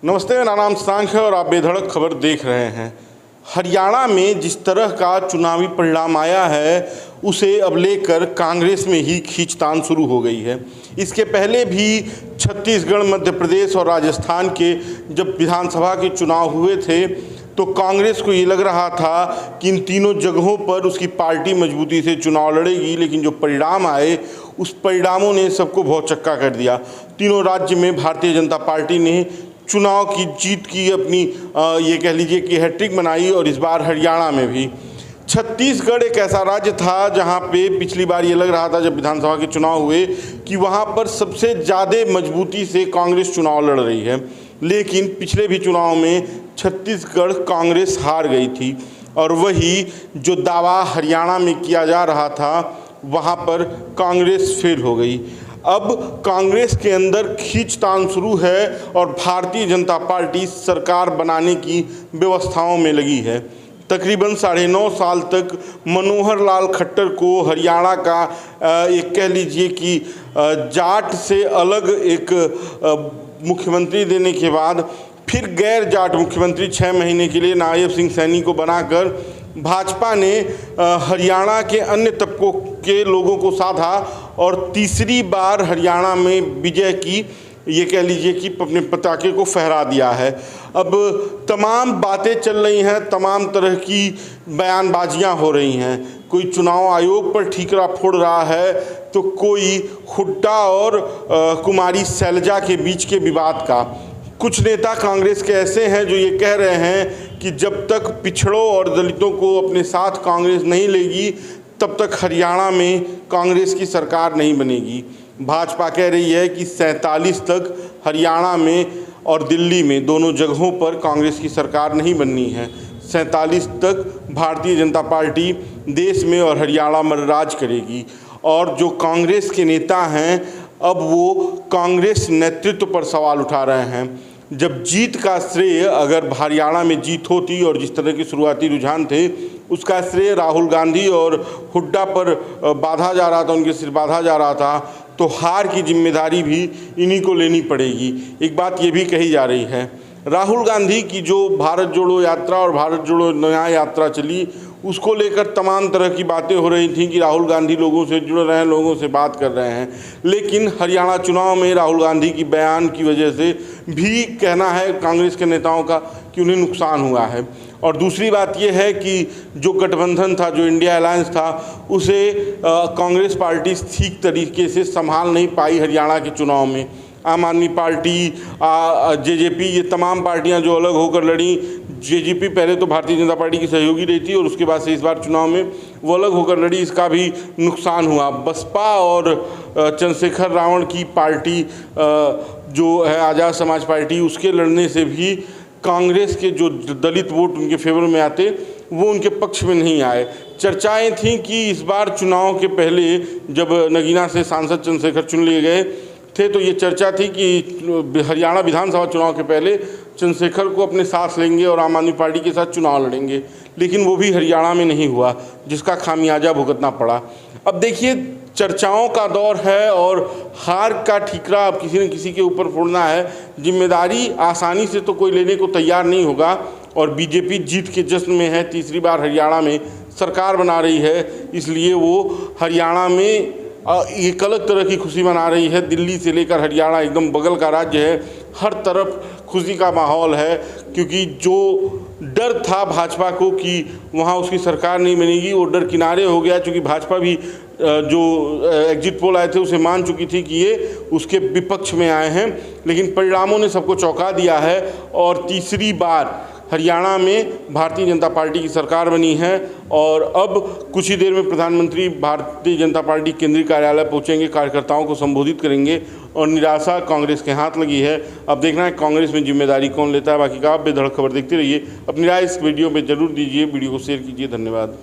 नमस्ते, मेरा नाम सांख है और आप बेधड़क खबर देख रहे हैं। हरियाणा में जिस तरह का चुनावी परिणाम आया है उसे अब लेकर कांग्रेस में ही खींचतान शुरू हो गई है। इसके पहले भी छत्तीसगढ़, मध्य प्रदेश और राजस्थान के जब विधानसभा के चुनाव हुए थे तो कांग्रेस को ये लग रहा था कि इन तीनों जगहों पर उसकी पार्टी मजबूती से चुनाव लड़ेगी, लेकिन जो परिणाम आए उस परिणामों ने सबको भौचक्का कर दिया। तीनों राज्य में भारतीय जनता पार्टी ने चुनाव की जीत की अपनी ये कह लीजिए कि हैट्रिक बनाई और इस बार हरियाणा में भी। छत्तीसगढ़ एक ऐसा राज्य था जहां पे पिछली बार ये लग रहा था जब विधानसभा के चुनाव हुए कि वहां पर सबसे ज़्यादा मजबूती से कांग्रेस चुनाव लड़ रही है, लेकिन पिछले भी चुनाव में छत्तीसगढ़ कांग्रेस हार गई थी और वही जो दावा हरियाणा में किया जा रहा था वहां पर कांग्रेस फेल हो गई। अब कांग्रेस के अंदर खींचतान शुरू है और भारतीय जनता पार्टी सरकार बनाने की व्यवस्थाओं में लगी है। तकरीबन 9.5 साल तक मनोहर लाल खट्टर को हरियाणा का एक कह लीजिए कि जाट से अलग एक मुख्यमंत्री देने के बाद फिर गैर जाट मुख्यमंत्री 6 महीने के लिए नायब सिंह सैनी को बनाकर भाजपा ने हरियाणा के अन्य तबकों के लोगों को साधा और तीसरी बार हरियाणा में विजय की ये कह लीजिए कि अपने पताके को फहरा दिया है। अब तमाम बातें चल रही हैं, तमाम तरह की बयानबाजियां हो रही हैं। कोई चुनाव आयोग पर ठीकरा फोड़ रहा है तो कोई हुड्डा और कुमारी शैलजा के बीच के विवाद का। कुछ नेता कांग्रेस के ऐसे हैं जो ये कह रहे हैं कि जब तक पिछड़ों और दलितों को अपने साथ कांग्रेस नहीं लेगी तब तक हरियाणा में कांग्रेस की सरकार नहीं बनेगी। भाजपा कह रही है कि 47 तक हरियाणा में और दिल्ली में दोनों जगहों पर कांग्रेस की सरकार नहीं बननी है। 47 तक भारतीय जनता पार्टी देश में और हरियाणा में राज करेगी। और जो कांग्रेस के नेता हैं अब वो कांग्रेस नेतृत्व पर सवाल उठा रहे हैं। जब जीत का श्रेय अगर हरियाणा में जीत होती और जिस तरह के शुरुआती रुझान थे उसका श्रेय राहुल गांधी और हुड्डा पर बांधा जा रहा था, उनके सिर बांधा जा रहा था, तो हार की जिम्मेदारी भी इन्हीं को लेनी पड़ेगी। एक बात ये भी कही जा रही है, राहुल गांधी की जो भारत जोड़ो यात्रा और भारत जोड़ो न्याय यात्रा चली उसको लेकर तमाम तरह की बातें हो रही थी कि राहुल गांधी लोगों से जुड़ रहे हैं, लोगों से बात कर रहे हैं, लेकिन हरियाणा चुनाव में राहुल गांधी की बयान की वजह से भी कहना है कांग्रेस के नेताओं का कि उन्हें नुकसान हुआ है। और दूसरी बात यह है कि जो गठबंधन था, जो इंडिया अलायंस था, उसे कांग्रेस पार्टी ठीक तरीके से संभाल नहीं पाई हरियाणा के चुनाव में। आम आदमी पार्टी, जेजेपी, ये तमाम पार्टियां जो अलग होकर लड़ी, जेजेपी पहले तो भारतीय जनता पार्टी की सहयोगी रही थी और उसके बाद से इस बार चुनाव में वो अलग होकर लड़ी, इसका भी नुकसान हुआ। बसपा और चंद्रशेखर रावण की पार्टी जो है आज़ाद समाज पार्टी, उसके लड़ने से भी कांग्रेस के जो दलित वोट उनके फेवर में आते वो उनके पक्ष में नहीं आए। चर्चाएं थीं कि इस बार चुनाव के पहले जब नगीना से सांसद चंद्रशेखर चुन लिए गए थे तो ये चर्चा थी कि हरियाणा विधानसभा चुनाव के पहले चंद्रशेखर को अपने साथ लेंगे और आम आदमी पार्टी के साथ चुनाव लड़ेंगे, लेकिन वो भी हरियाणा में नहीं हुआ, जिसका खामियाजा भुगतना पड़ा। अब देखिए, चर्चाओं का दौर है और हार का ठीकरा अब किसी न किसी के ऊपर फोड़ना है। जिम्मेदारी आसानी से तो कोई लेने को तैयार नहीं होगा और बीजेपी जीत के जश्न में है, तीसरी बार हरियाणा में सरकार बना रही है, इसलिए वो हरियाणा में एक अलग तरह की खुशी मना रही है। दिल्ली से लेकर हरियाणा एकदम बगल का राज्य है, हर तरफ खुशी का माहौल है, क्योंकि जो डर था भाजपा को कि वहाँ उसकी सरकार नहीं बनेगी वो डर किनारे हो गया, क्योंकि भाजपा भी जो एग्जिट पोल आए थे उसे मान चुकी थी कि ये उसके विपक्ष में आए हैं, लेकिन परिणामों ने सबको चौंका दिया है और तीसरी बार हरियाणा में भारतीय जनता पार्टी की सरकार बनी है। और अब कुछ ही देर में प्रधानमंत्री भारतीय जनता पार्टी केंद्रीय कार्यालय पहुंचेंगे, कार्यकर्ताओं को संबोधित करेंगे और निराशा कांग्रेस के हाथ लगी है। अब देखना है कांग्रेस में जिम्मेदारी कौन लेता है। बाकी का आप बेधड़क खबर देखते रहिए, अपनी राय इस वीडियो में जरूर दीजिए, वीडियो को शेयर कीजिए। धन्यवाद।